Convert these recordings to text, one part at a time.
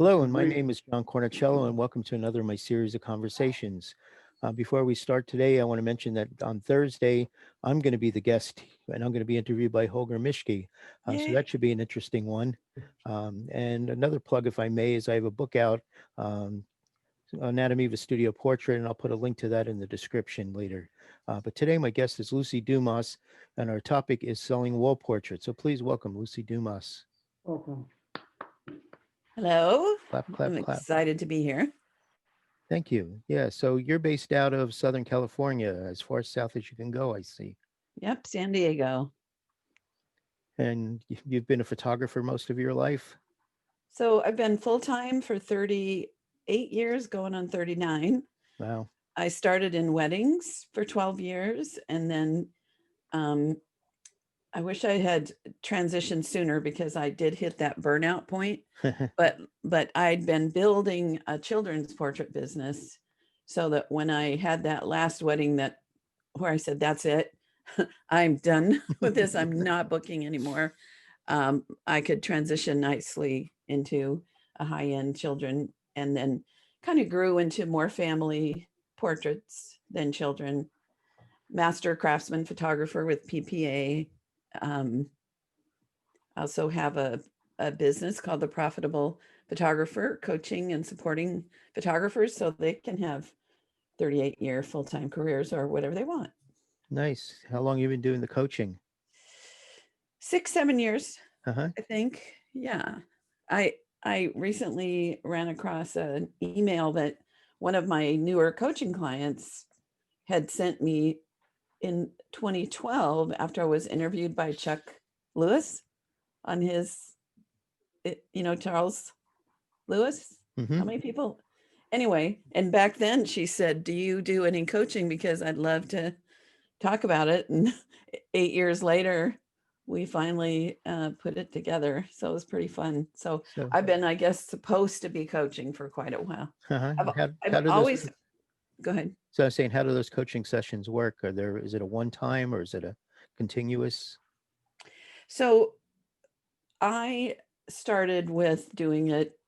Hello, and my name is John Cornicello, and welcome to another of my series of conversations. Before we start today, I want to mention that on Thursday, I'm going to be the guest, and I'm going to be interviewed by Holger Mischke. So Yay. that should be an interesting one. And another plug, if I may, is I have a book out, um, Anatomy of a Studio Portrait, and I'll put a link to that in the description later. But today, my guest is Luci Dumas, and our topic is selling wall portraits. So please welcome Luci Dumas. Welcome. Hello. Clap, clap, I'm clap. excited to be here. Thank you. Yeah, so you're based out of Southern California, as far south as you can go, I see. Yep, San Diego. And you've been a photographer most of your life? So I've been full-time for 38 years, going on 39. Wow. I started in weddings for 12 years, and then I wish I had transitioned sooner because I did hit that burnout point. But I'd been building a children's portrait business so that when I had that last wedding where I said, that's it, I'm done with this, I'm not booking anymore, I could transition nicely into a high-end children, and then kind of grew into more family portraits than children. Master Craftsman photographer with PPA. I also have a business called The Profitable Photographer, coaching and supporting photographers so they can have 38-year full-time careers or whatever they want. Nice. How long have you been doing the coaching? 6-7 years, Uh-huh. I think. Yeah. I recently ran across an email that one of my newer coaching clients had sent me in 2012 after I was interviewed by Chuck Lewis on his, Charles Lewis. Mm-hmm. How many people? Anyway, and back then she said, do you do any coaching? Because I'd love to talk about it. And 8 years later, we finally put it together. So it was pretty fun. So So, I've been, I guess, supposed to be coaching for quite a while. uh-huh. I've How do those, always, go ahead. so I was saying, how do those coaching sessions work? Is it a one time or is it a continuous? So I started with doing it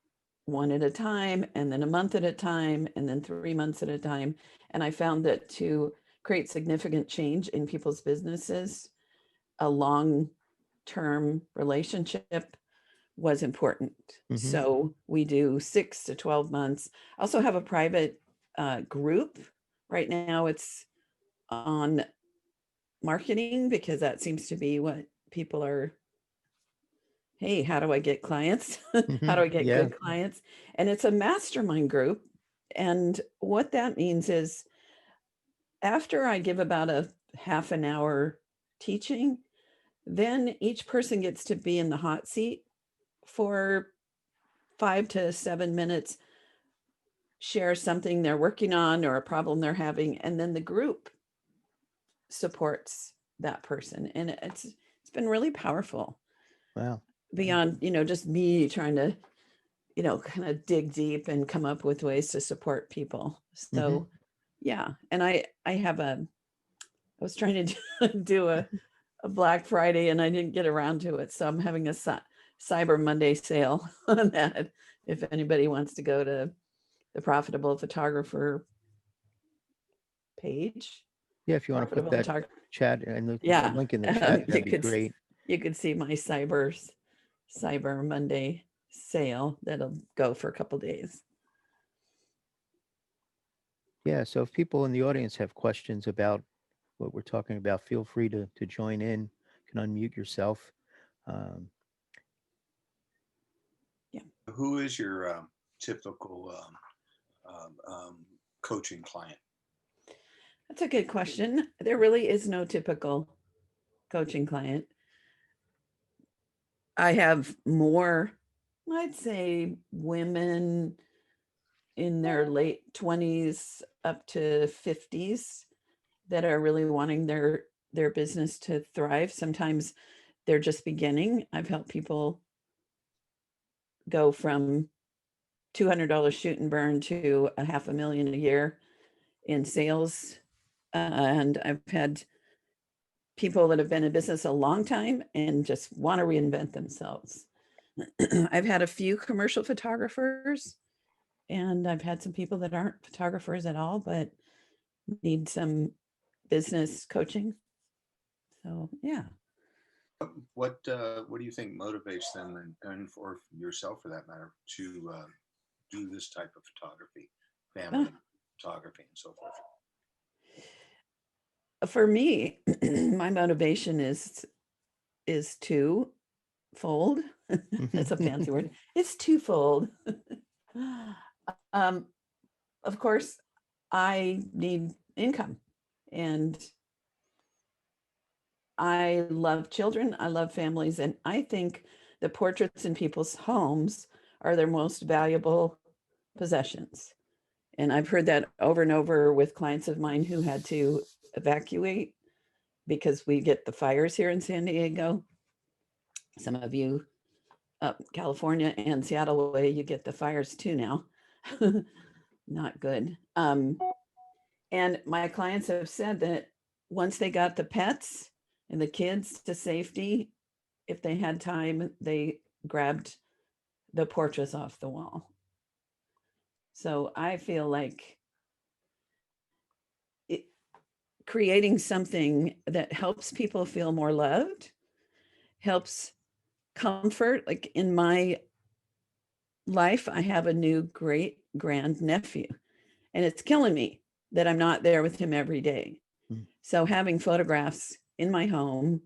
one at a time, and then a month at a time, and then 3 months at a time. And I found that to create significant change in people's businesses, a long-term relationship was important. Mm-hmm. So we do 6 to 12 months. I also have a private group. Right now it's on marketing because that seems to be what people are. Hey, how do I get clients? Mm-hmm. How do I get Yeah. good clients? And it's a mastermind group. And what that means is after I give about a half an hour teaching, then each person gets to be in the hot seat for 5 to 7 minutes, share something they're working on or a problem they're having, and then the group supports that person. And it's been really powerful. Wow. Beyond, just me trying to, kind of dig deep and come up with ways to support people. Mm-hmm. So yeah. And I was trying to do a Black Friday and I didn't get around to it. So I'm having a Cyber Monday sale on that. If anybody wants to go to the Profitable Photographer page. Yeah, if you want to put that chat and the Yeah, link in the chat, that'd be great. You could see my Cyber Monday sale that'll go for a couple days. Yeah, so if people in the audience have questions about what we're talking about, feel free to join in. You can unmute yourself. Yeah. Who is your typical coaching client? That's a good question. There really is no typical coaching client. I have more, I'd say, women in their late 20s up to 50s that are really wanting their business to thrive. Sometimes they're just beginning. I've helped people go from $200 shoot and burn to $500,000 a year in sales. And I've had people that have been in business a long time and just want to reinvent themselves. I've had a few commercial photographers, and I've had some people that aren't photographers at all, but need some business coaching. So yeah. What do you think motivates them, and for yourself for that matter, to do this type of photography, family photography, and so forth? For me, my motivation is twofold. That's a fancy word. It's twofold. um, of course, I need income, and I love children. I love families, and I think the portraits in people's homes are their most valuable possessions. And I've heard that over and over with clients of mine who had to evacuate because we get the fires here in San Diego. Some of you up California and Seattle way, you get the fires too now. Not good. And my clients have said that once they got the pets and the kids to safety, if they had time, they grabbed the portraits off the wall. So I feel like creating something that helps people feel more loved, helps comfort. Like in my life, I have a new great grand nephew, and it's killing me that I'm not there with him every day. So having photographs in my home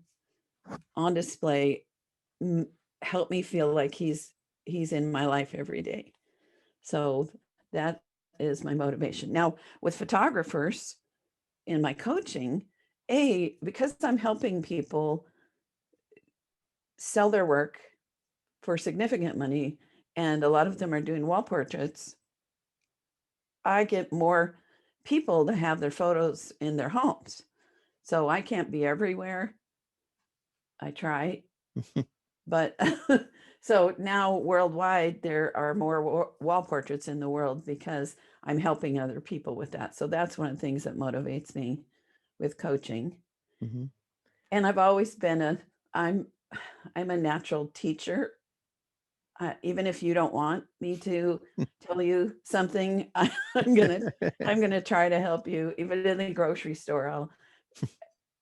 on display help me feel like he's in my life every day. So that is my motivation. Now with photographers in my coaching, because I'm helping people sell their work for significant money, and a lot of them are doing wall portraits, I get more people to have their photos in their homes. So I can't be everywhere. I try, but so now worldwide, there are more wall portraits in the world because I'm helping other people with that. So that's one of the things that motivates me with coaching. Mm-hmm. And I've always been I'm a natural teacher. Even if you don't want me to tell you something, I'm gonna try to help you. Even in the grocery store, I'll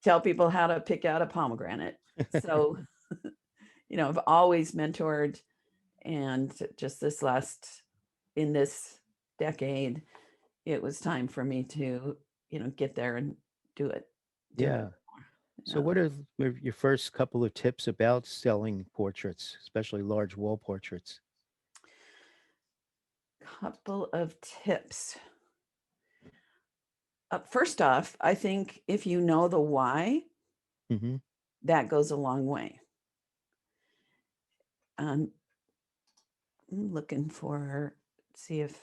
tell people how to pick out a pomegranate. So, I've always mentored, and just in this decade, it was time for me to, get there and do it. Yeah. So what are your first couple of tips about selling portraits, especially large wall portraits? Couple of tips. First off, I think if you know the why, Mm-hmm. that goes a long way. I'm looking for, see if,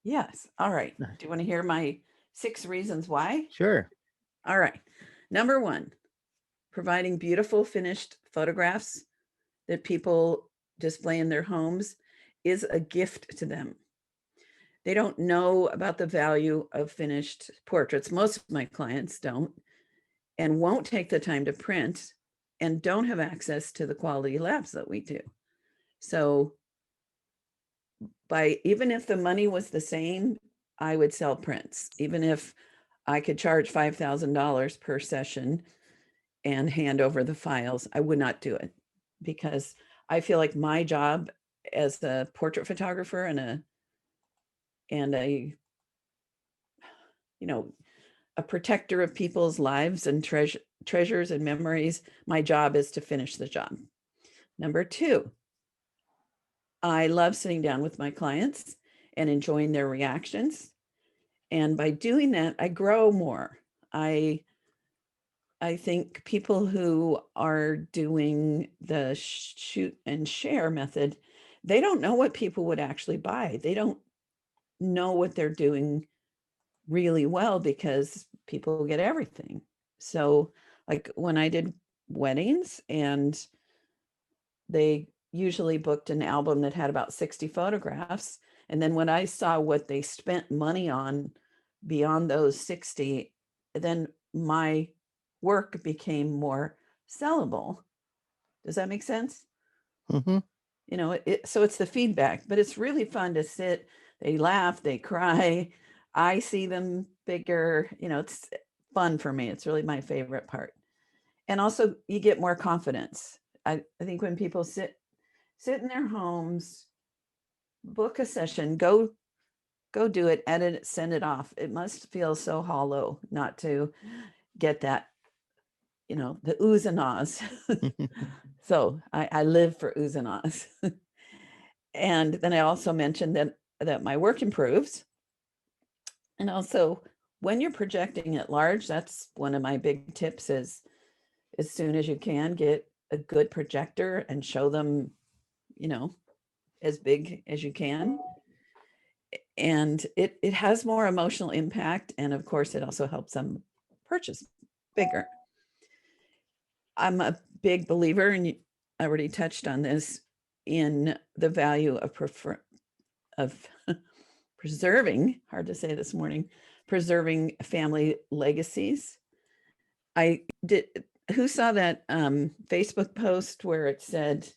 yes. All right. Do you want to hear my 6 reasons why? Sure. All right. Number 1, providing beautiful finished photographs that people display in their homes is a gift to them. They don't know about the value of finished portraits. Most of my clients don't, and won't take the time to print, and don't have access to the quality labs that we do. So even if the money was the same, I would sell prints. Even if I could charge $5,000 per session and hand over the files, I would not do it, because I feel like my job as a portrait photographer and a a protector of people's lives and treasures and memories, my job is to finish the job. Number 2, I love sitting down with my clients and enjoying their reactions. And by doing that, I grow more. I think people who are doing the shoot and share method, they don't know what people would actually buy. They don't know what they're doing really well, because people get everything. So like when I did weddings, and they usually booked an album that had about 60 photographs. And then when I saw what they spent money on beyond those 60, then my work became more sellable. Does that make sense? Mm-hmm. you know, so it's the feedback, but it's really fun to sit, they laugh, they cry. I see them bigger, you know, it's fun for me. It's really my favorite part. And also you get more confidence. I think when people sit in their homes, book a session, go do it, edit it, send it off. It must feel so hollow not to get that, you know, the oohs and ahs. So I live for oohs and ahs. And then I also mentioned that my work improves. And also when you're projecting at large, that's one of my big tips is as soon as you can get a good projector and show them, you know, as big as you can. And it has more emotional impact. And of course, it also helps them purchase bigger. I'm a big believer, and I already touched on this, in the value of preserving, hard to say this morning, preserving family legacies. I did, who saw that Facebook post where it said,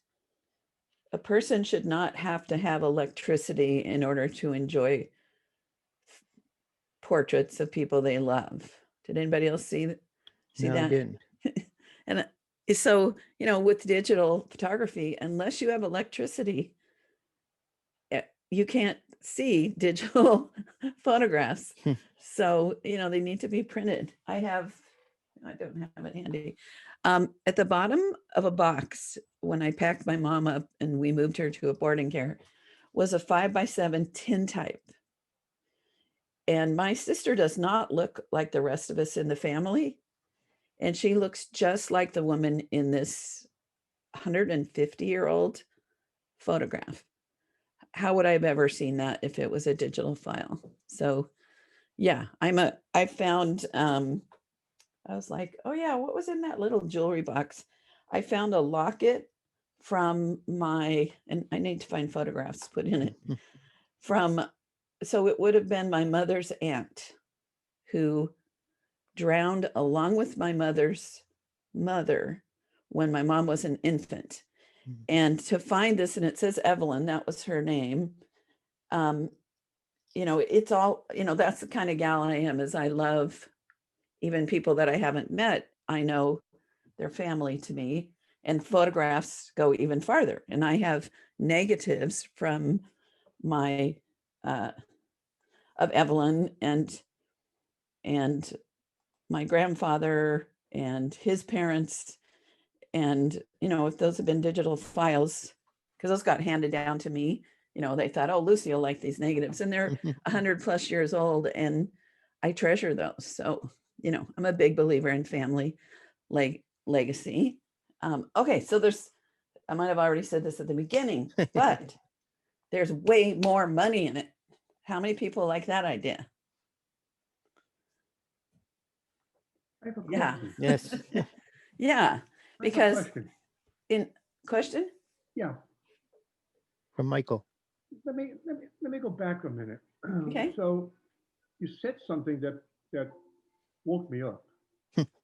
a person should not have to have electricity in order to enjoy portraits of people they love. Did anybody else see No, I that? didn't. And so, you know, with digital photography, unless you have electricity, you can't see digital photographs. So, you know, they need to be printed. I don't have it handy. At the bottom of a box, when I packed my mom up and we moved her to a boarding care, was a 5x7 tintype. And my sister does not look like the rest of us in the family. And she looks just like the woman in this 150-year-old photograph. How would I have ever seen that if it was a digital file? So yeah, I found, I was like, oh yeah, what was in that little jewelry box? I found a locket from and I need to find photographs to put in it, so it would have been my mother's aunt who drowned along with my mother's mother when my mom was an infant. And to find this, and it says Evelyn, that was her name. You know, it's all, you know, that's the kind of gal I am, is I love even people that I haven't met. I know they're family to me, and photographs go even farther. And I have negatives from my, of Evelyn and my grandfather and his parents. And, you know, if those have been digital files, because those got handed down to me, you know, they thought, oh, Lucy will like these negatives, and they're 100+ years old, and I treasure those. So, you know, I'm a big believer in family legacy. Okay, so I might have already said this at the beginning, but there's way more money in it. How many people like that idea? I have a Yeah. question. Yes. Yeah, I have a because question. question? Yeah, From Michael. let me go back a minute. Okay. So you said something that woke me up.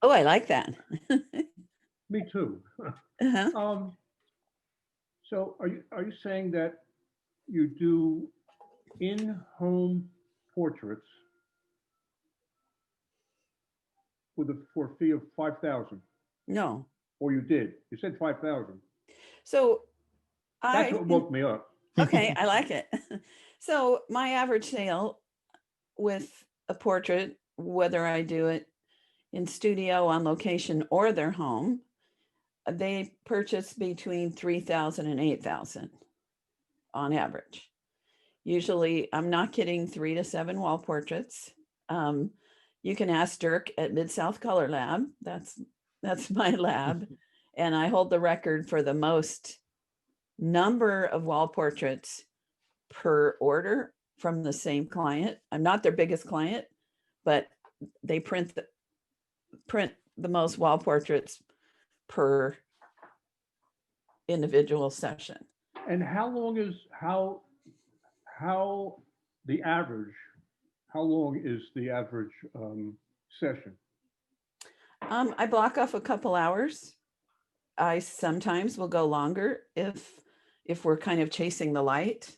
Oh, I like that. Me too. Uh-huh. So are you saying that you do in-home portraits for a fee of 5,000? No. Or you did? You said 5,000. So That's what woke me up. okay, I like it. So my average sale with a portrait, whether I do it in studio, on location, or their home, they purchase between 3,000 and 8,000 on average. Usually, I'm not kidding, 3 to 7 wall portraits. You can ask Dirk at Mid-South Color Lab. That's my lab. And I hold the record for the most number of wall portraits per order from the same client. I'm not their biggest client, but they print the most wall portraits per individual session. And how long is the average? How long is the average session? I block off a couple hours. I sometimes will go longer if if we're kind of chasing the light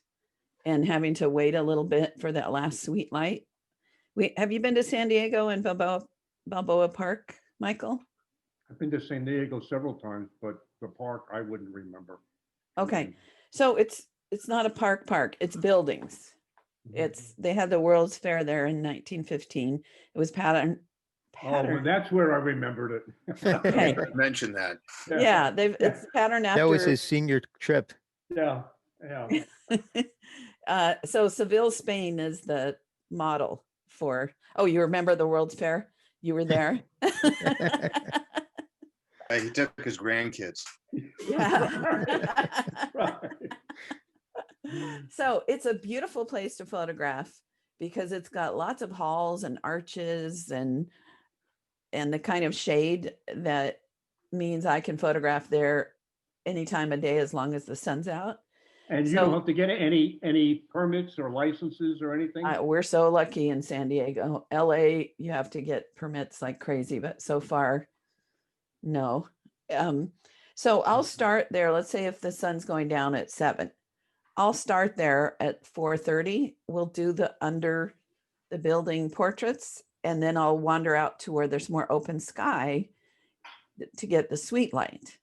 and having to wait a little bit for that last sweet light. Have you been to San Diego and Balboa Park, Michael? I've been to San Diego several times, but the park I wouldn't remember. Okay, so it's not a park, it's buildings. They had the World's Fair there in 1915. It was Oh, well, that's where I remembered it. Okay. Mention that. Yeah, it's patterned That was after. his senior trip. Yeah, yeah. So Seville, Spain is the model for, oh, you remember the World's Fair? You were there? He took his grandkids. Yeah. Right. So it's a beautiful place to photograph because it's got lots of halls and arches and the kind of shade that means I can photograph there any time of day as long as the sun's out. And you So- don't have to get any permits or licenses or anything? We're so lucky in San Diego. LA, you have to get permits like crazy, but so far, no. So I'll start there. Let's say if the sun's going down at 7, I'll start there at 4:30. We'll do the under the building portraits, and then I'll wander out to where there's more open sky to get the sweet light.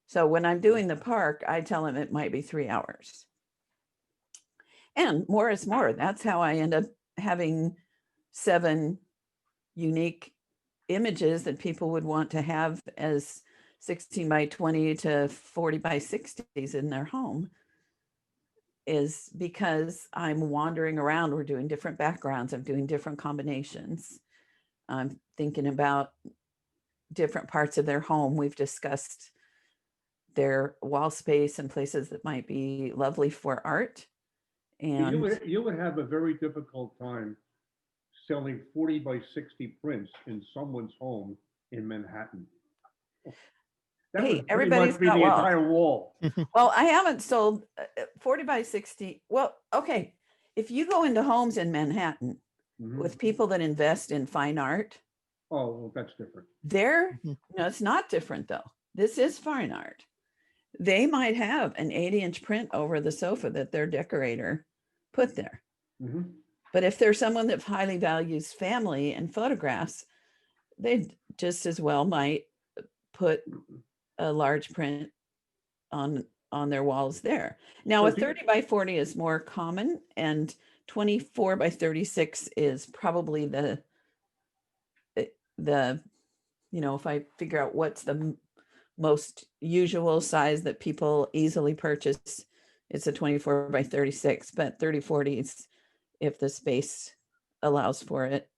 So when I'm doing the park, I tell them it might be 3 hours. And more is more. That's how I end up having 7 unique images that people would want to have as 16 by 20 to 40 by 60s in their home, is because I'm wandering around. We're doing different backgrounds. I'm doing different combinations. I'm thinking about different parts of their home. We've discussed their wall space and places that might be lovely for art. And You would have a very difficult time selling 40 by 60 prints in someone's home in Manhattan. That Hey, would pretty everybody's much be got the walls. entire wall. well, I haven't sold 40 by 60. Well, okay. If you go into homes in Manhattan Mhm. with people that invest in fine art, Oh, well, that's different. no, it's not different though. This is fine art. They might have an 80-inch print over the sofa that their decorator put there. Mhm. But if there's someone that highly values family and photographs, they just as well might put a large print on their walls there. Now, So a do you- 30 by 40 is more common, and 24 by 36 is probably the if I figure out what's the most usual size that people easily purchase, it's a 24 by 36, but 30/40 is if the space allows for it.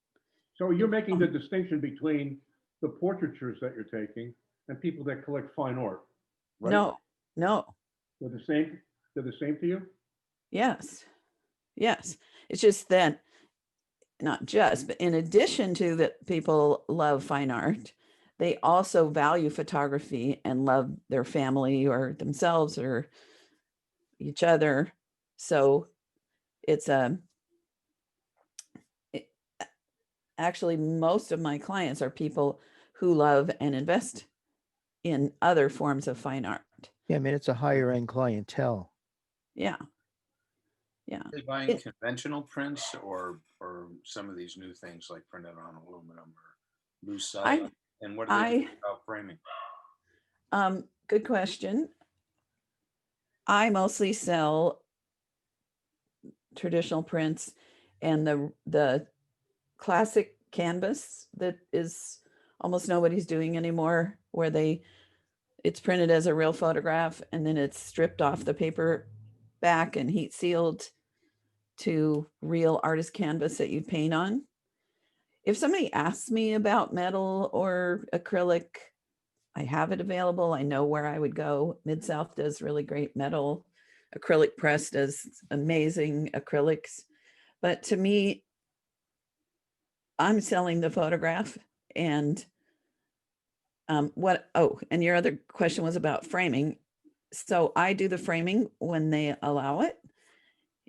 So you're making the distinction between the portraitures that you're taking and people that collect fine art, right? No, They're the same. They're the same to you. yes. It's just that, not just, but in addition to that, people love fine art, they also value photography and love their family or themselves or each other. So it's actually most of my clients are people who love and invest in other forms of fine art. Yeah, I mean, it's a higher end clientele. Yeah. Are they buying conventional prints or some of these new things like printed on aluminum or lucite? And what are they doing about framing? Good question. I mostly sell traditional prints and the classic canvas that is almost nobody's doing anymore, where it's printed as a real photograph and then it's stripped off the paper back and heat sealed to real artist canvas that you'd paint on. If somebody asks me about metal or acrylic, I have it available. I know where I would go. Mid-South does really great metal. Acrylic Press does amazing acrylics. But to me, I'm selling the photograph. And and your other question was about framing. So I do the framing when they allow it,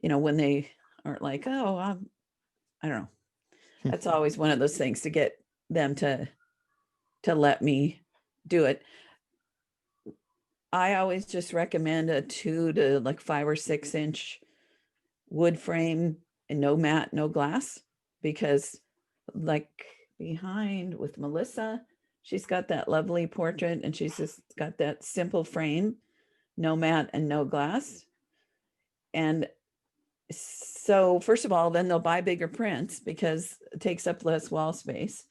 when they aren't like, oh, I don't know. That's always one of those things to get them to let me do it. I always just recommend a 2 to like 5 or 6 inch wood frame and no mat, no glass, because like behind with Melissa, she's got that lovely portrait and she's just got that simple frame, no mat and no glass. And so first of all, then they'll buy bigger prints because it takes up less wall space.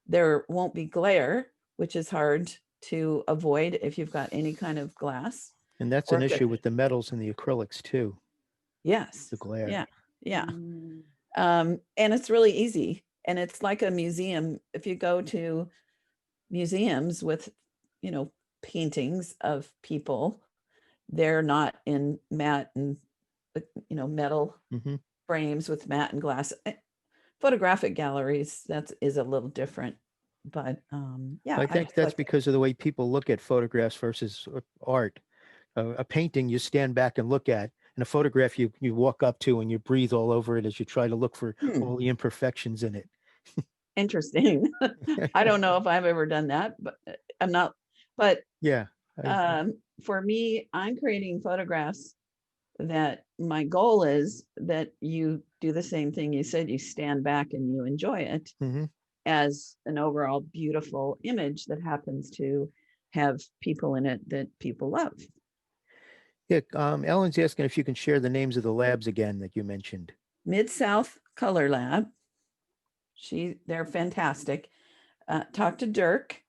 There won't be glare, which is hard to avoid if you've got any kind of glass. And that's Or an if it- issue with the metals and the acrylics too, Yes. the glare. Yeah. Yeah. Mm. And it's really easy. And it's like a museum. If you go to museums with, you know, paintings of people, they're not in matte and, you know, metal Mhm. frames with matte and glass. Photographic galleries, that is a little different. But yeah, I think that's like- because of the way people look at photographs versus art. A painting you stand back and look at, and a photograph you walk up to and you breathe all over it as you try to look for all the imperfections in it. interesting. I don't know if I've ever done that, but I'm not, but Yeah. for me, I'm creating photographs that my goal is that you do the same thing you said, you stand back and you enjoy it Mhm. as an overall beautiful image that happens to have people in it that people love. Yeah. Ellen's asking if you can share the names of the labs again that you mentioned. Mid-South Color Lab. They're fantastic. Talk to Dirk.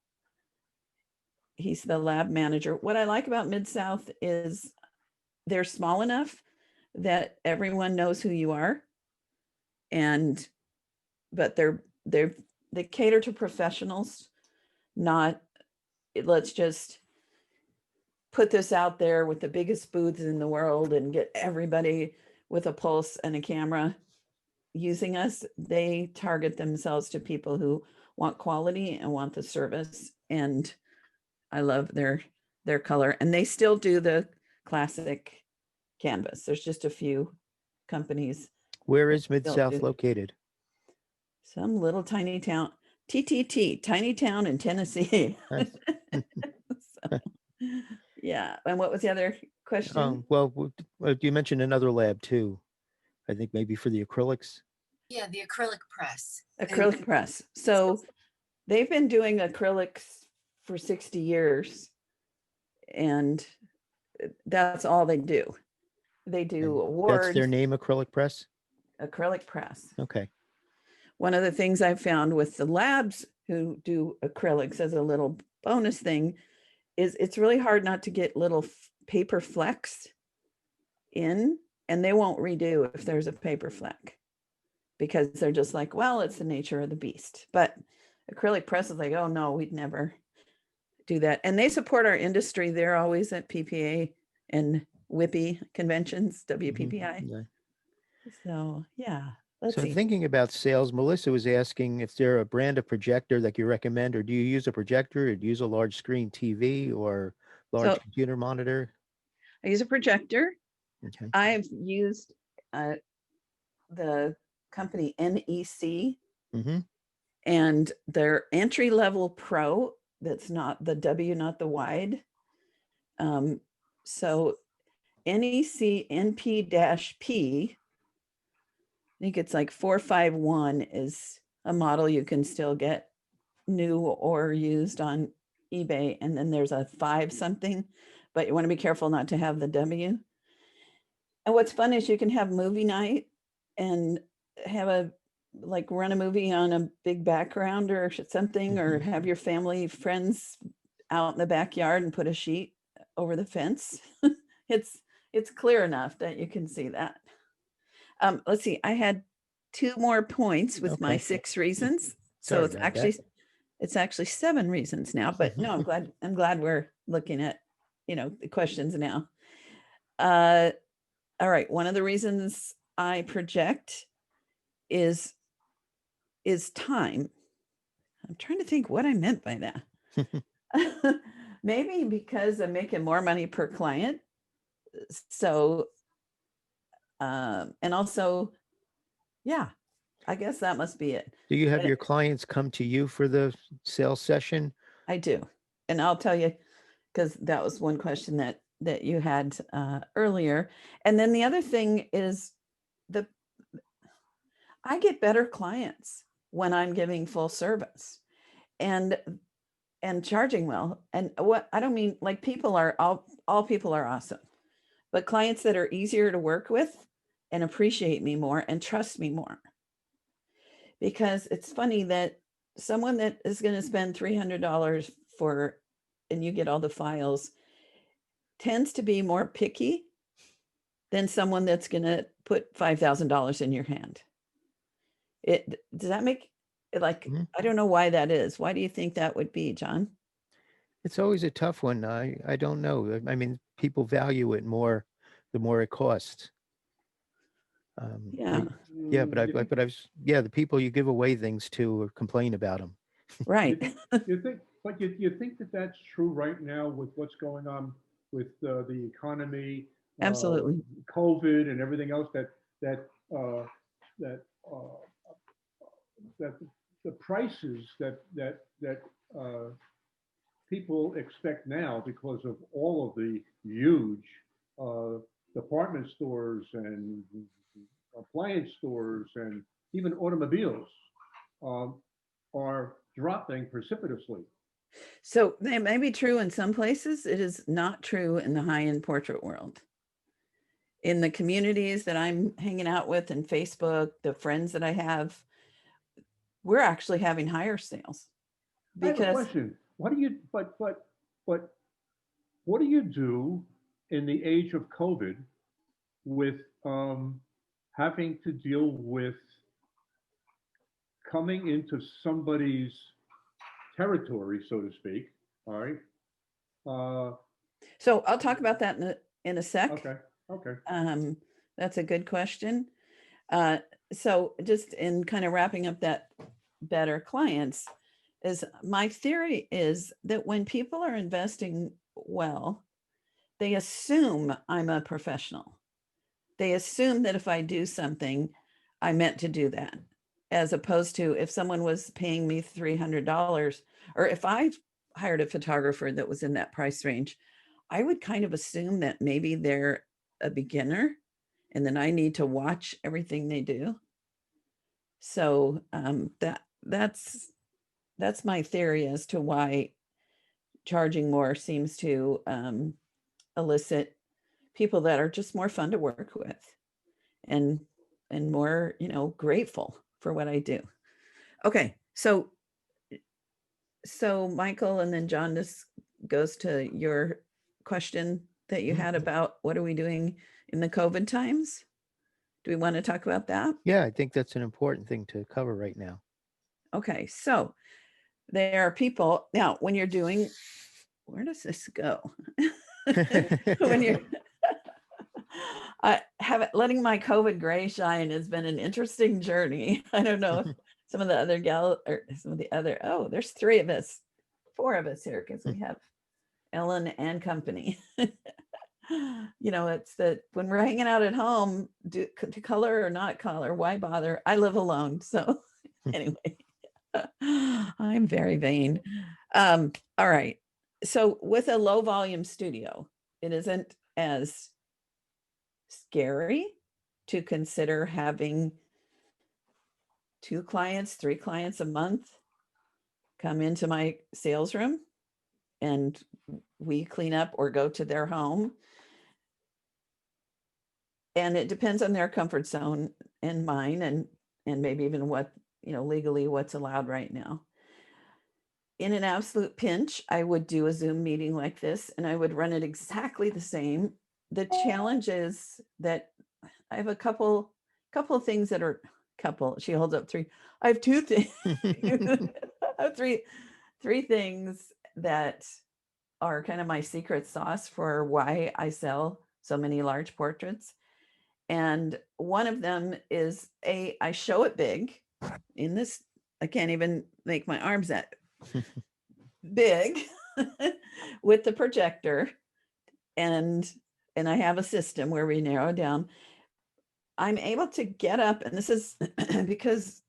He's the lab manager. What I like about Mid-South is they're small enough that everyone knows who you are. But they cater to professionals, not let's just put this out there with the biggest booths in the world and get everybody with a pulse and a camera using us. They target themselves to people who want quality and want the service. And I love their color. And they still do the classic canvas. There's just a few companies. Where is They'll Mid-South do- located? Some little tiny town, TTT, tiny town in Tennessee. Nice. So, yeah. And what was the other question? Well, you mentioned another lab too. I think maybe for the acrylics. Yeah, the acrylic press. Acrylic press. So they've been doing acrylics for 60 years and that's all they do. They do And awards. That's their name, Acrylic Press? Acrylic press. Okay. One of the things I've found with the labs who do acrylics as a little bonus thing is it's really hard not to get little paper flecks in, and they won't redo if there's a paper fleck because they're just like, well, it's the nature of the beast. But acrylic press is like, oh no, we'd never do that. And they support our industry. They're always at PPA and WIPI conventions, WPPI. Yeah. So yeah, let's So see. thinking about sales, Melissa was asking if there a brand of projector that you recommend, or do you use a projector, or do you use a large screen TV or large So- computer monitor? I use a projector. Okay. I've used the company NEC Mm-hmm. and their entry level pro. That's not the W, not the wide. So NEC NP-P, I think it's like 451 is a model you can still get new or used on eBay. And then there's a 5 something, but you want to be careful not to have the W. And what's fun is you can have movie night and have run a movie on a big background or something, or have your family, friends out in the backyard and put a sheet over the fence. It's clear enough that you can see that. Let's see, I had 2 more points with my Okay. 6 reasons. So Sorry it's about actually, that. it's actually 7 reasons now, but no, I'm glad we're looking at, the questions now. All right. One of the reasons I project is time. I'm trying to think what I meant by that. Maybe because I'm making more money per client. So, and also, yeah, I guess that must be it. Do you have But your clients come to you for the sales session? I do. And I'll tell you, because that was one question that you had earlier. And then the other thing is the I get better clients when I'm giving full service and charging well. And what I don't mean, like, people are all people are awesome, but clients that are easier to work with and appreciate me more and trust me more. Because it's funny that someone that is going to spend $300 for, and you get all the files, tends to be more picky than someone that's going to put $5,000 in your hand. Does that make like, Mhm. I don't know why that is. Why do you think that would be, John? It's always a tough one. I don't know. I mean, people value it more the more it costs. Yeah, Yeah, but You think, yeah, the people you give away things to or complain about them. you right. think, but you think that that's true right now with what's going on with the economy, Absolutely. COVID, and everything else that uh, that uh, that the prices that people expect now because of all of the huge uh, department stores and appliance stores and even automobiles um, are dropping precipitously. So that may be true in some places. It is not true in the high-end portrait world. In the communities that I'm hanging out with and Facebook, the friends that I have, we're actually having higher sales I have a because question. What do you but what do you do in the age of COVID with having to deal with coming into somebody's territory, so to speak? All right. Uh, so I'll talk about that in a sec. okay. Okay. That's a good question. Uh, so just in kind of wrapping up that better clients, is my theory is that when people are investing well, they assume I'm a professional. They assume that if I do something, I meant to do that, as opposed to if someone was paying me $300, or if I hired a photographer that was in that price range, I would kind of assume that maybe they're a beginner and then I need to watch everything they do. So that's my theory as to why charging more seems to elicit people that are just more fun to work with and more, grateful for what I do. Okay, so Michael, and then John, this goes to your question that you had about what are we doing in the COVID times? Do we want to talk about that? Yeah, I think that's an important thing to cover right now. Okay, so there are people now when you're doing, where does this go? When you're I haven't letting my COVID gray shine has been an interesting journey. I don't know if some of the other there's 3 of us, 4 of us here because we have Ellen and company. It's that when we're hanging out at home, to color or not color, why bother? I live alone. So anyway, I'm very vain. All right. So with a low volume studio, it isn't as scary to consider having 2 clients, 3 clients a month come into my sales room and we clean up or go to their home. And it depends on their comfort zone and mine and maybe even what, legally what's allowed right now. In an absolute pinch, I would do a Zoom meeting like this and I would run it exactly the same. The challenge is that I have a couple of things that are she holds up 3. I have 2 things. I have three things that are kind of my secret sauce for why I sell so many large portraits. And one of them is I show it big in this. I can't even make my arms that big with the projector. And I have a system where we narrow down. I'm able to get up, and this is because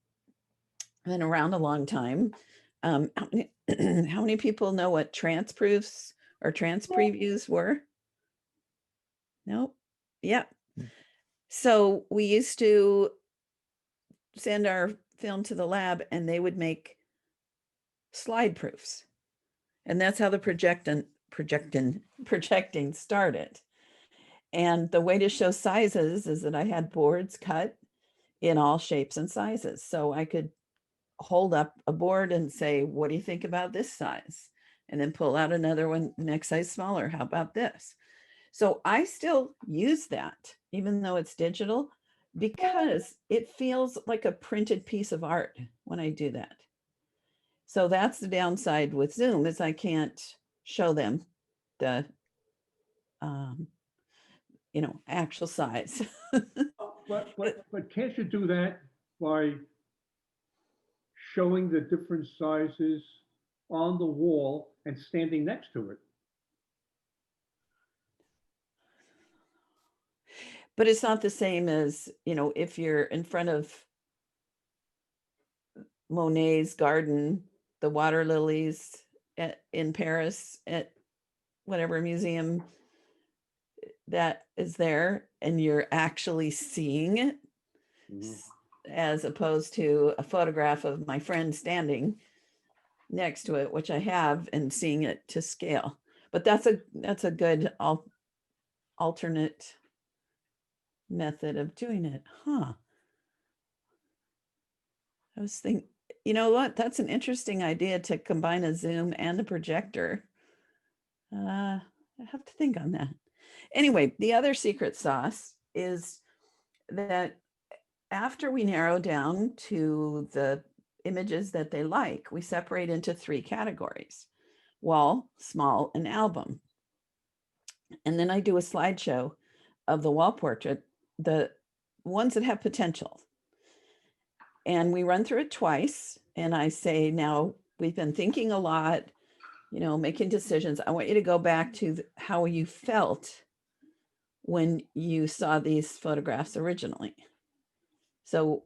I've been around a long time. How many, how many people know what trance proofs or trans previews were. Nope. Yep. So we used to send our film to the lab and they would make slide proofs. And that's how the projecting started. And the way to show sizes is that I had boards cut in all shapes and sizes. So I could hold up a board and say, what do you think about this size? And then pull out another one, the next size smaller. How about this? So I still use that, even though it's digital, because it feels like a printed piece of art when I do that. So that's the downside with Zoom, is I can't show them the, actual size. But can't you do that by showing the different sizes on the wall and standing next to it? But it's not the same as, if you're in front of Monet's garden, the water lilies in Paris at whatever museum that is there, and you're actually seeing it, as opposed to a photograph of my friend standing next to it, which I have, and seeing it to scale. But that's a good alternate method of doing it. I was thinking, you know what? That's an interesting idea, to combine a Zoom and a projector. I have to think on that. Anyway, the other secret sauce is that after we narrow down to the images that they like, we separate into 3 categories: wall, small, and album. And then I do a slideshow of the wall portrait, the ones that have potential. And we run through it twice. And I say, now we've been thinking a lot, making decisions. I want you to go back to how you felt when you saw these photographs originally. So,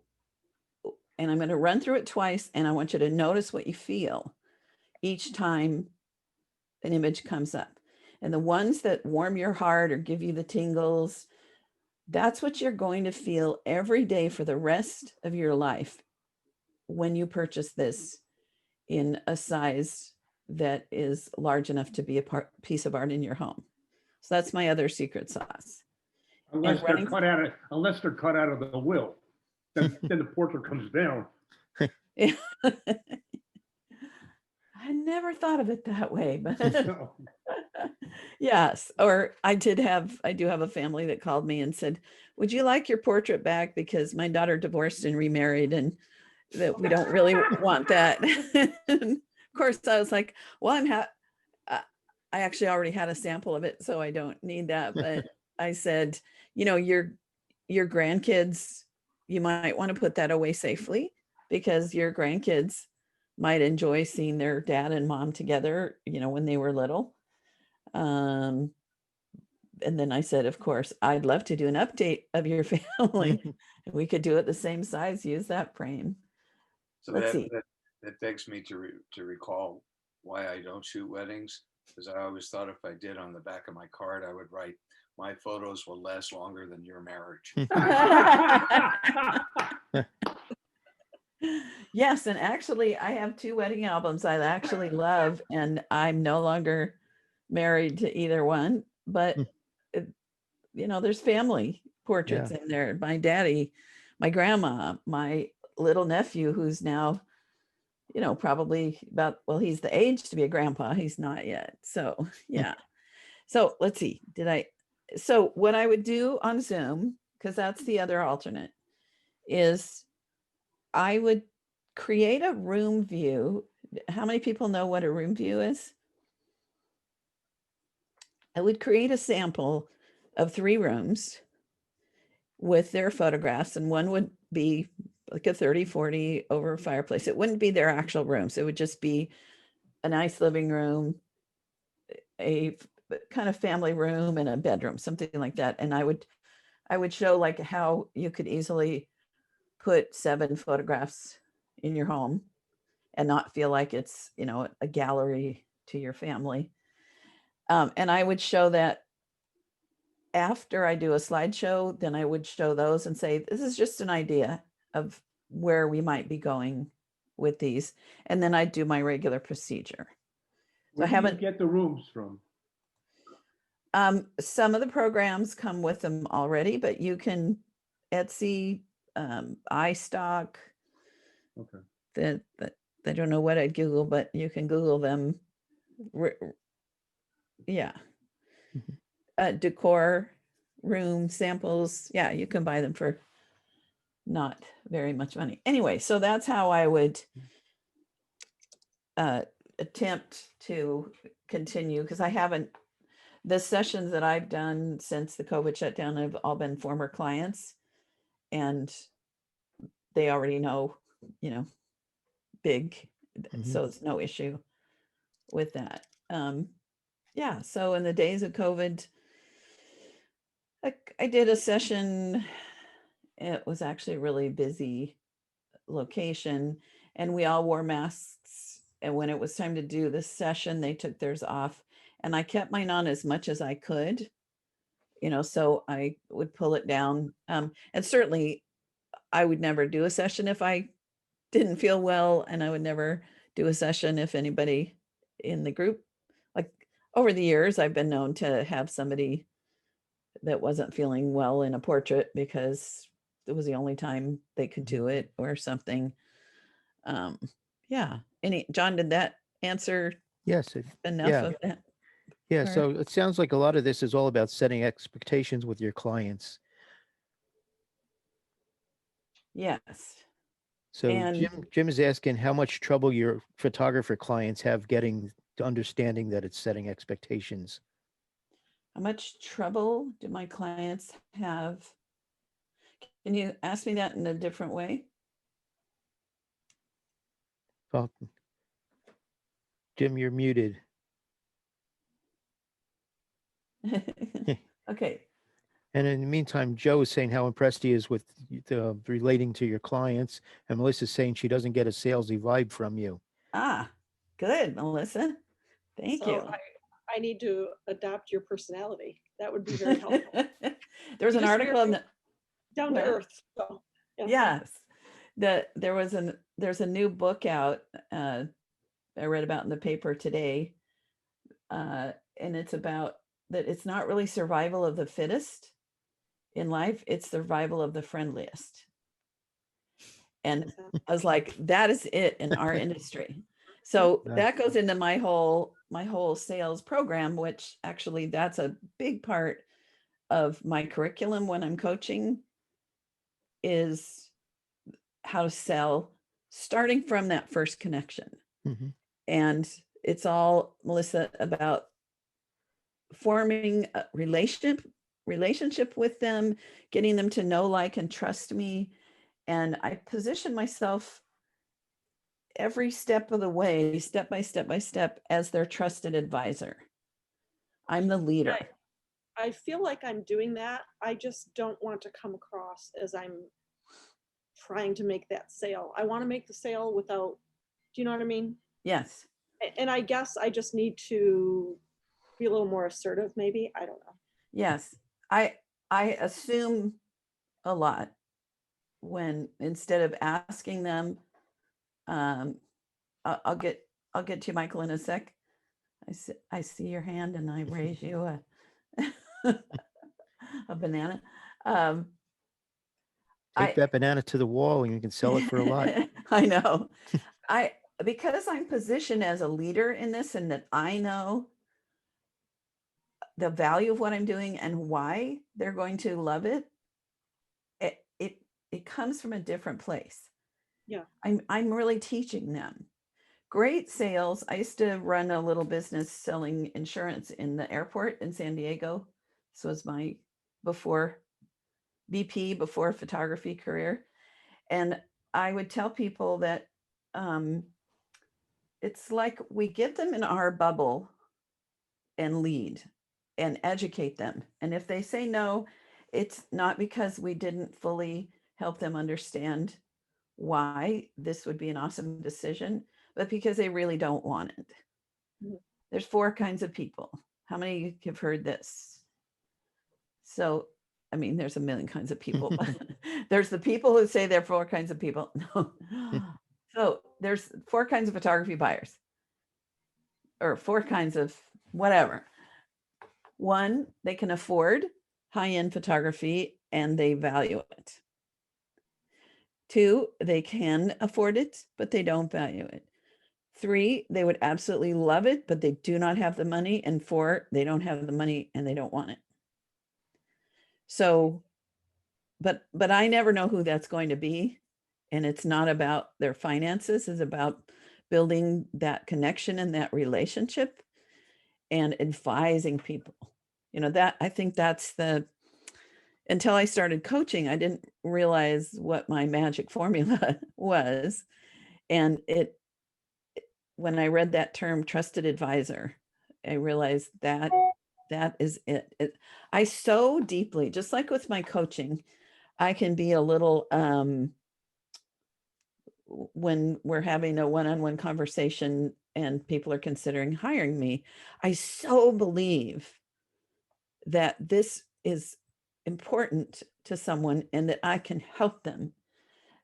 and I'm going to run through it twice, and I want you to notice what you feel each time an image comes up. And the ones that warm your heart or give you the tingles, that's what you're going to feel every day for the rest of your life when you purchase this in a size that is large enough to be a piece of art in your home. So that's my other secret sauce. Unless they're cut out of the will, then the portrait comes down. Yeah. I never thought of it that way, but No. yes. Or I do have a family that called me and said, would you like your portrait back? Because my daughter divorced and remarried, and that we don't really want that. And of course, I was like, well, I actually already had a sample of it, so I don't need that. But I said, your grandkids, you might want to put that away safely, because your grandkids might enjoy seeing their dad and mom together, when they were little. And then I said, of course, I'd love to do an update of your family. And we could do it the same size, use that frame. So Let's see. that begs me to recall why I don't shoot weddings, because I always thought if I did, on the back of my card, I would write, my photos will last longer than your marriage. Yes, and actually I have 2 wedding albums I actually love, and I'm no longer married to either one, but there's family portraits in there. My daddy, my grandma, my little nephew, who's now, probably he's the age to be a grandpa. He's not yet. So, yeah. So let's see. So what I would do on Zoom, because that's the other alternate, is I would create a room view. How many people know what a room view is? I would create a sample of 3 rooms with their photographs, and one would be like a 30-40 over a fireplace. It wouldn't be their actual rooms. It would just be a nice living room, a kind of family room, and a bedroom, something like that. And I would show like how you could easily put 7 photographs in your home and not feel like it's, a gallery to your family. And I would show that after I do a slideshow, then I would show those and say, this is just an idea of where we might be going with these. And then I'd do my regular procedure. So I Where do you haven't, get the rooms from? some of the programs come with them already, but you can Etsy, iStock, Okay. that I don't know what I'd Google, but you can Google them. Yeah. Mhm. Decor room samples. Yeah, you can buy them for not very much money. Anyway, so that's how I would attempt to continue, because I haven't, the sessions that I've done since the COVID shutdown have all been former clients, and they already know, big, so it's no issue with that. Yeah, so in the days of COVID, I did a session. It was actually a really busy location, and we all wore masks. And when it was time to do this session, they took theirs off, and I kept mine on as much as I could, so I would pull it down. And certainly I would never do a session if I didn't feel well, and I would never do a session if anybody in the group, like over the years, I've been known to have somebody that wasn't feeling well in a portrait because it was the only time they could do it or something. Yeah. John, did that answer Yes. enough Yeah. of that? Yeah. Or- So it sounds like a lot of this is all about setting expectations with your clients. Yes. So And Jim is asking how much trouble your photographer clients have getting to understanding that it's setting expectations. how much trouble do my clients have? Can you ask me that in a different way? Well, Jim, you're muted. Okay. And in the meantime, Joe is saying how impressed he is with the relating to your clients, and Melissa's saying she doesn't get a salesy vibe from you. Ah, good, Melissa. Thank So you. I need to adopt your personality. That would be very helpful. There was You're an just article in very the, down to what? earth. So yeah. Yes, there's a new book out, I read about in the paper today, and it's about that it's not really survival of the fittest in life, it's survival of the friendliest. And I was like, that is it in our industry. So Yeah. that goes into my whole sales program, which actually that's a big part of my curriculum when I'm coaching, is how to sell, starting from that first connection. Mhm. And it's all, Melissa, about forming a relationship with them, getting them to know, like, and trust me. And I position myself every step of the way, step by step by step, as their trusted advisor. I'm the leader. I feel like I'm doing that. I just don't want to come across as I'm trying to make that sale. I want to make the sale without, do you know what I mean? Yes. And I guess I just need to be a little more assertive, maybe. I don't know. Yes. I assume a lot when, instead of asking them, I'll get to you, Michael, in a sec. I see your hand and I raise you a banana. Take that banana to the wall and you can sell it for a lot. I know. Because I'm positioned as a leader in this, and that I know the value of what I'm doing and why they're going to love it, it comes from a different place. Yeah. I'm really teaching them. Great sales. I used to run a little business selling insurance in the airport in San Diego. This was my before photography career. And I would tell people that it's like we get them in our bubble and lead and educate them. And if they say no, it's not because we didn't fully help them understand why this would be an awesome decision, but because they really don't want it. Mhm. There's 4 kinds of people. How many have heard this? So, I mean, there's a million kinds of people. There's the people who say there are 4 kinds of people. No. So there's 4 kinds of photography buyers, or 4 kinds of whatever. 1, they can afford high-end photography and they value it. 2, they can afford it, but they don't value it. 3, they would absolutely love it, but they do not have the money. And 4, they don't have the money and they don't want it. So, but I never know who that's going to be. And it's not about their finances, it's about building that connection and that relationship and advising people. You know, that I think that's until I started coaching, I didn't realize what my magic formula was. And when I read that term, trusted advisor, I realized that is it. I so deeply, just like with my coaching, I can be a little, when we're having a one-on-one conversation and people are considering hiring me, I so believe that this is important to someone and that I can help them,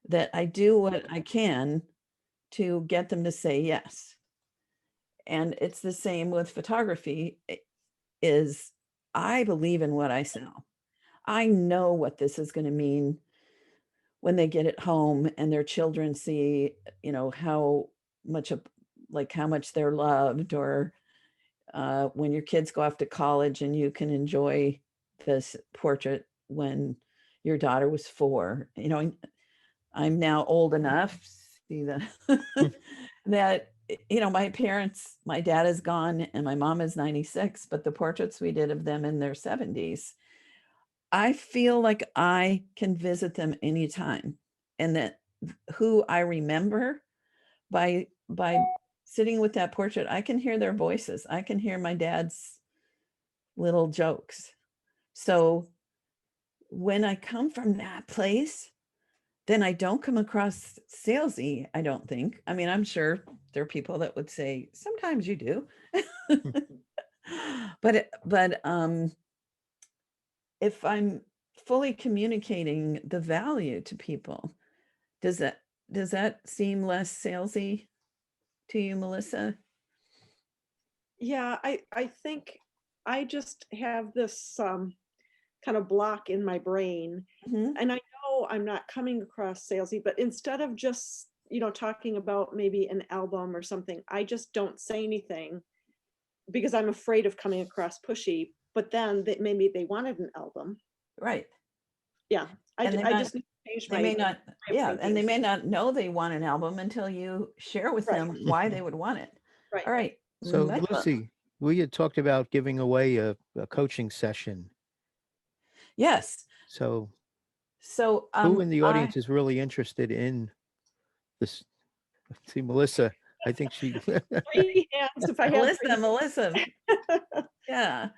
that I do what I can to get them to say yes. And it's the same with photography. Is I believe in what I sell. I know what this is going to mean when they get it home and their children see, you know, how much they're loved, or when your kids go off to college and you can enjoy this portrait when your daughter was 4. You know, I'm now old enough, see that, that, you know, my dad is gone and my mom is 96, but the portraits we did of them in their 70s, I feel like I can visit them anytime. And that who I remember by sitting with that portrait, I can hear their voices. I can hear my dad's little jokes. So when I come from that place, then I don't come across salesy, I don't think. I mean, I'm sure there are people that would say, sometimes you do. But if I'm fully communicating the value to people, does that seem less salesy to you, Melissa? Yeah, I think I just have this kind of block in my brain. Mhm. And I know I'm not coming across salesy, but instead of just, you know, talking about maybe an album or something, I just don't say anything because I'm afraid of coming across pushy. But then maybe they wanted an album. Right. Yeah, And I just need to change they my may not, way of yeah, and they thinking. may not know they want an album until you share with Right. them why they would want it. Right. All right. So Michael. Lucy, we had talked about giving away a coaching session. Yes. So So who in the audience is really interested in this? See, Melissa, I think she, 3 hands if I have 3. Melissa. Yeah.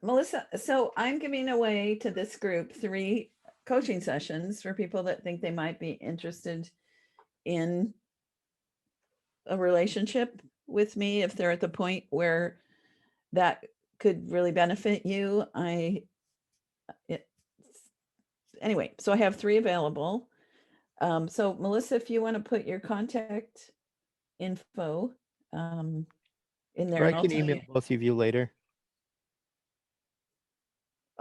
Melissa, so I'm giving away to this group 3 coaching sessions for people that think they might be interested in a relationship with me if they're at the point where that could really benefit you. Anyway, so I have 3 available. So Melissa, if you want to put your contact info in there, or I and I'll can tell email you. both of you later.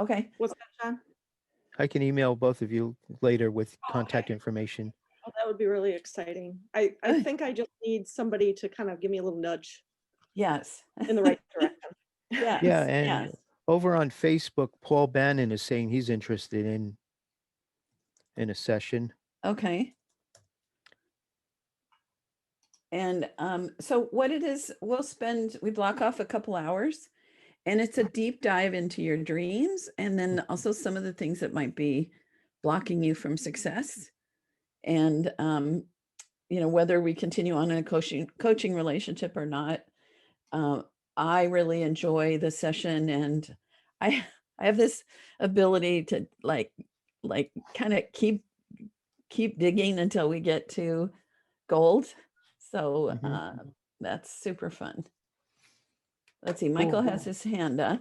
Okay. What's that, John? I can email both of you later with Oh, contact okay. information. Oh, that would be really exciting. I Good. think I just need somebody to kind of give me a little nudge Yes. in the right direction. Yes. Yeah, and Yes. over on Facebook, Paul Bannon is saying he's interested in a session. Okay. And so what it is, we block off a couple hours, and it's a deep dive into your dreams, and then also some of the things that might be blocking you from success. And you know, whether we continue on in a coaching relationship or not. I really enjoy the session, and I have this ability to like kind of keep digging until we get to gold. So Mhm. that's super fun. Let's see, Michael has his hand up.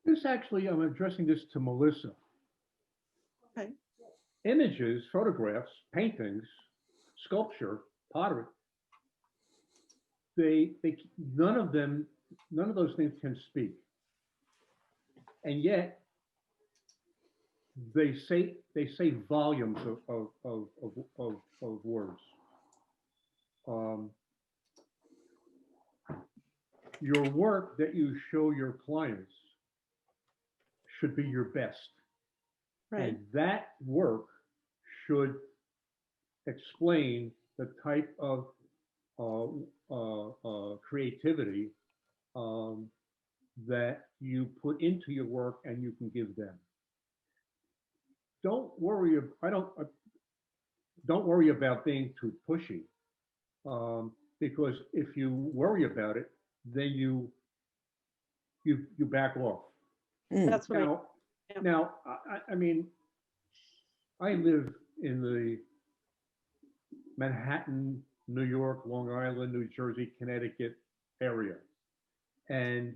This actually, I'm addressing this to Melissa. Okay. Images, photographs, paintings, sculpture, pottery, none of those things can speak. And yet they say volumes of words. Your work that you show your clients should be your best. Right. And that work should explain the type of creativity that you put into your work and you can give them. Don't worry. Don't worry about being too pushy, because if you worry about it, then you back off. That's what Now, yeah. now, I mean, I live in the Manhattan, New York, Long Island, New Jersey, Connecticut area. And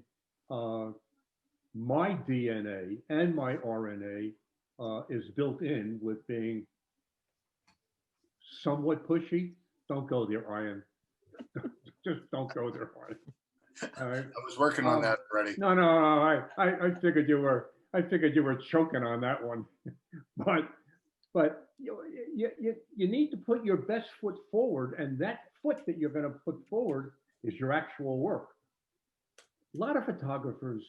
my DNA and my RNA is built in with being somewhat pushy. Don't go there, Ryan. Just don't go there, Ryan. All right. I was working on that already. No. I figured you were. I figured you were choking on that one. But you need to put your best foot forward, and that foot that you're going to put forward is your actual work. A lot of photographers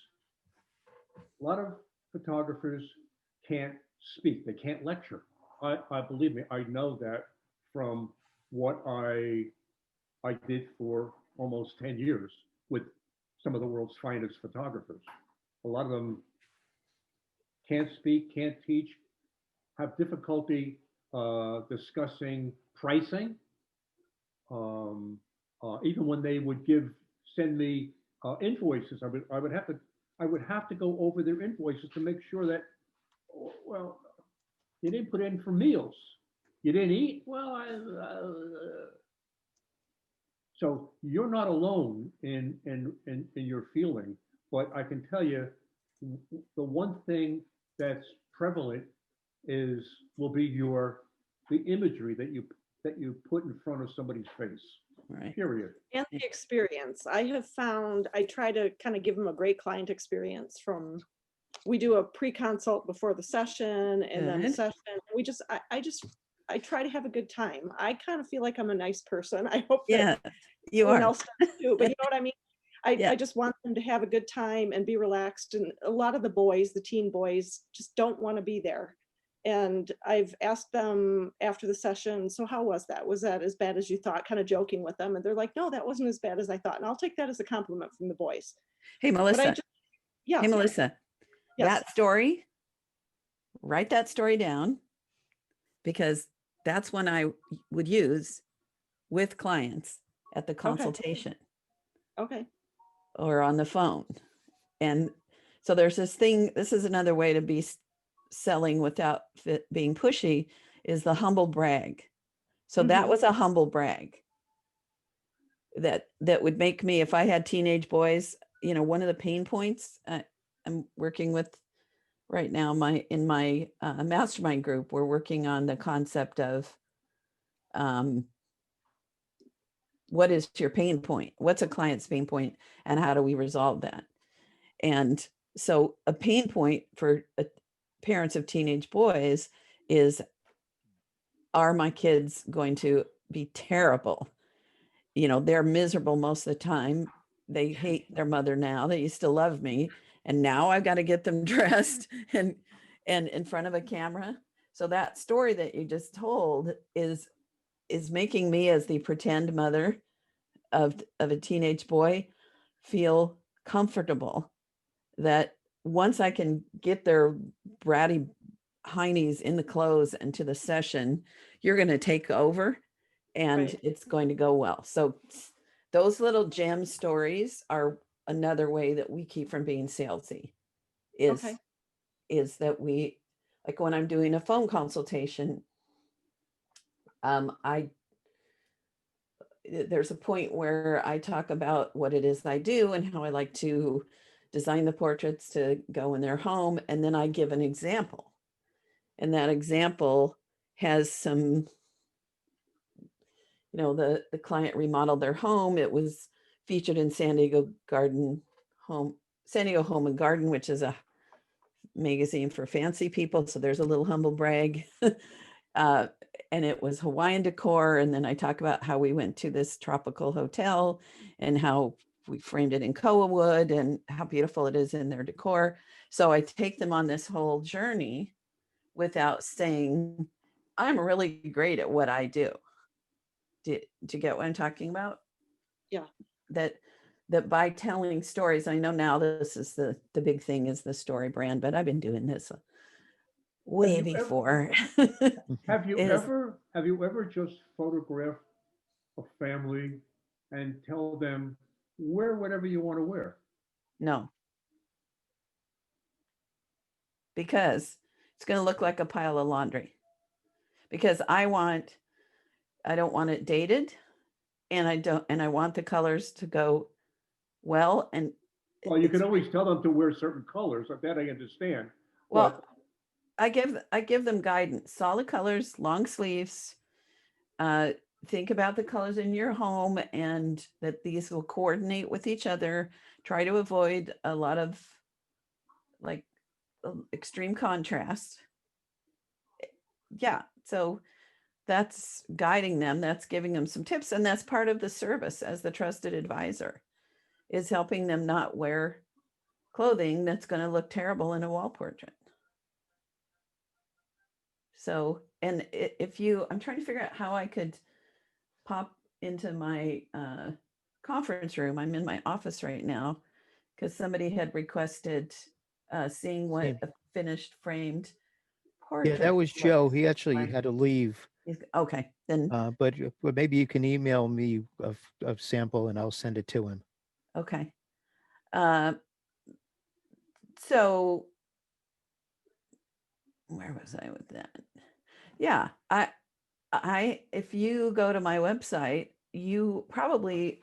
can't speak. They can't lecture. I believe me. I know that from what I did for almost 10 years with some of the world's finest photographers. A lot of them can't speak, can't teach, have difficulty discussing pricing. Even when they would send me invoices, I would have to go over their invoices to make sure that, well, you didn't put in for meals, you didn't eat. Well, so you're not alone in your feeling, but I can tell you, the one thing that's prevalent will be the imagery that you put in front of somebody's face. Right. Period. And the experience. I have found, I try to kind of give them a great client experience we do a pre-consult before the session and then the Good. session. I try to have a good time. I kind of feel like I'm a nice person. I hope Yeah, that you everyone are. else does too, but you know what I mean? Yeah. I just want them to have a good time and be relaxed. And a lot of the teen boys just don't want to be there. And I've asked them after the session, so how was that? Was that as bad as you thought? Kind of joking with them. And they're like, no, that wasn't as bad as I thought. And I'll take that as a compliment from the boys. Hey, Melissa. Yeah. Hey, Melissa. Yes. That story, write that story down, because that's one I would use with clients at the consultation. Okay. Or on the phone. And so there's this thing, this is another way to be selling without being pushy, is the humble brag. So that was a humble brag that would make me, if I had teenage boys, one of the pain points I'm working with right now, in my mastermind group, we're working on the concept of what is your pain point? What's a client's pain point, and how do we resolve that? And so a pain point for parents of teenage boys is, are my kids going to be terrible? They're miserable most of the time. They hate their mother now. They used to love me. And now I've got to get them dressed and in front of a camera. So that story that you just told is making me, as the pretend mother of a teenage boy, feel comfortable that once I can get their bratty heinies in the clothes and to the session, you're going to take over and Right. it's going to go well. So those little gem stories are another way that we keep from being salesy, is that we, like when I'm doing a phone consultation, there's a point where I talk about what it is I do and how I like to design the portraits to go in their home. And then I give an example. And that example has some, the client remodeled their home. It was featured in San Diego Home and Garden, which is a magazine for fancy people. So there's a little humble brag. And it was Hawaiian decor. And then I talk about how we went to this tropical hotel and how we framed it in koa wood and how beautiful it is in their decor. So I take them on this whole journey without saying, I'm really great at what I do. Do you get what I'm talking about? Yeah. That by telling stories, I know now this is the big thing is the story brand, but I've been doing this way Have you ever- before. Have you Is- ever just photographed a family and tell them wear whatever you want to wear? No. Because it's going to look like a pile of laundry. Because I don't want it dated, and I want the colors to go well. And Well, you can it's- always tell them to wear certain colors, that I understand. well, but- I give them guidance, solid colors, long sleeves. Think about the colors in your home and that these will coordinate with each other. Try to avoid a lot of like extreme contrast. Yeah. So that's guiding them. That's giving them some tips. And that's part of the service as the trusted advisor, is helping them not wear clothing that's going to look terrible in a wall portrait. So, and I'm trying to figure out how I could pop into my conference room. I'm in my office right now because somebody had requested seeing what Same. a finished framed Yeah, portrait. that was looks Joe. He actually like. had to leave. Okay, then, But maybe you can email me a sample and I'll send it to him. okay. So where was I with that? Yeah, if you go to my website, you probably,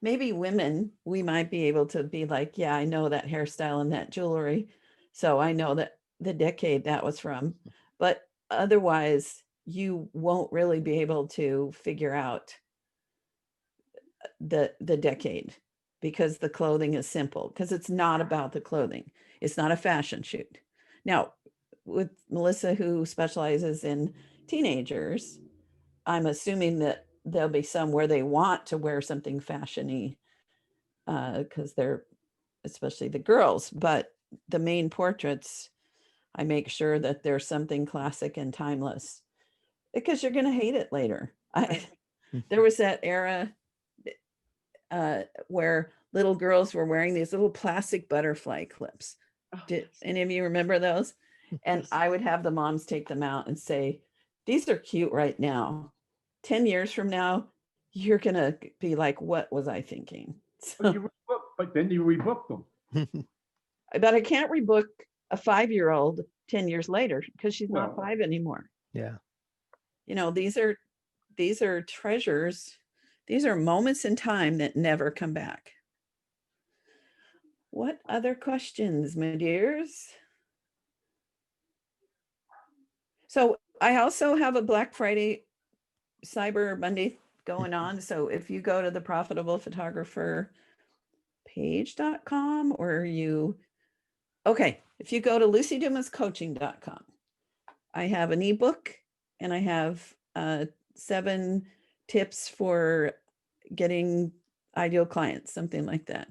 maybe women, we might be able to be like, yeah, I know that hairstyle and that jewelry. So I know that the decade that was from, but otherwise you won't really be able to figure out the decade, because the clothing is simple, because it's not about the clothing. It's not a fashion shoot. Now, with Melissa, who specializes in teenagers, I'm assuming that there'll be some where they want to wear something fashiony, because they're, especially the girls, but the main portraits, I make sure that there's something classic and timeless, because you're going to hate it later. There was that era where little girls were wearing these little plastic butterfly clips. Oh, Did yes. any of you remember those? And Yes. I would have the moms take them out and say, these are cute right now. 10 years from now, you're going to be like, what was I thinking? But, So, but then you rebook them. but I can't rebook a 5-year-old 10 years later because she's not Well- 5 anymore. Yeah. These are treasures. These are moments in time that never come back. What other questions, my dears? So I also have a Black Friday, Cyber Monday going on. So if you go to the Profitable Photographer page.com, or if you go to lucidumascoaching.com, I have an ebook and I have 7 tips for getting ideal clients, something like that.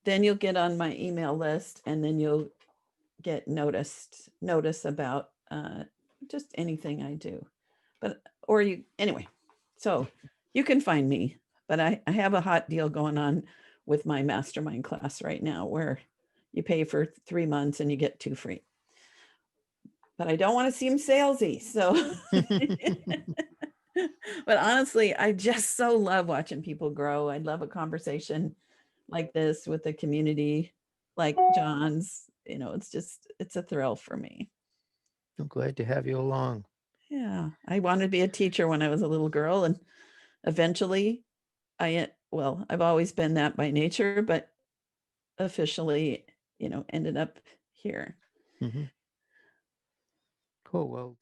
Then you'll get on my email list, and then you'll get notice about just anything I do. Anyway, so you can find me, but I have a hot deal going on with my mastermind class right now, where you pay for 3 months and you get 2 free. But I don't want to seem salesy, so but honestly, I just so love watching people grow. I love a conversation like this with the community, like John's. It's a thrill for me. I'm glad to have you along. Yeah, I wanted to be a teacher when I was a little girl, and eventually I've always been that by nature, but officially, ended up here. Mhm. Cool. Well,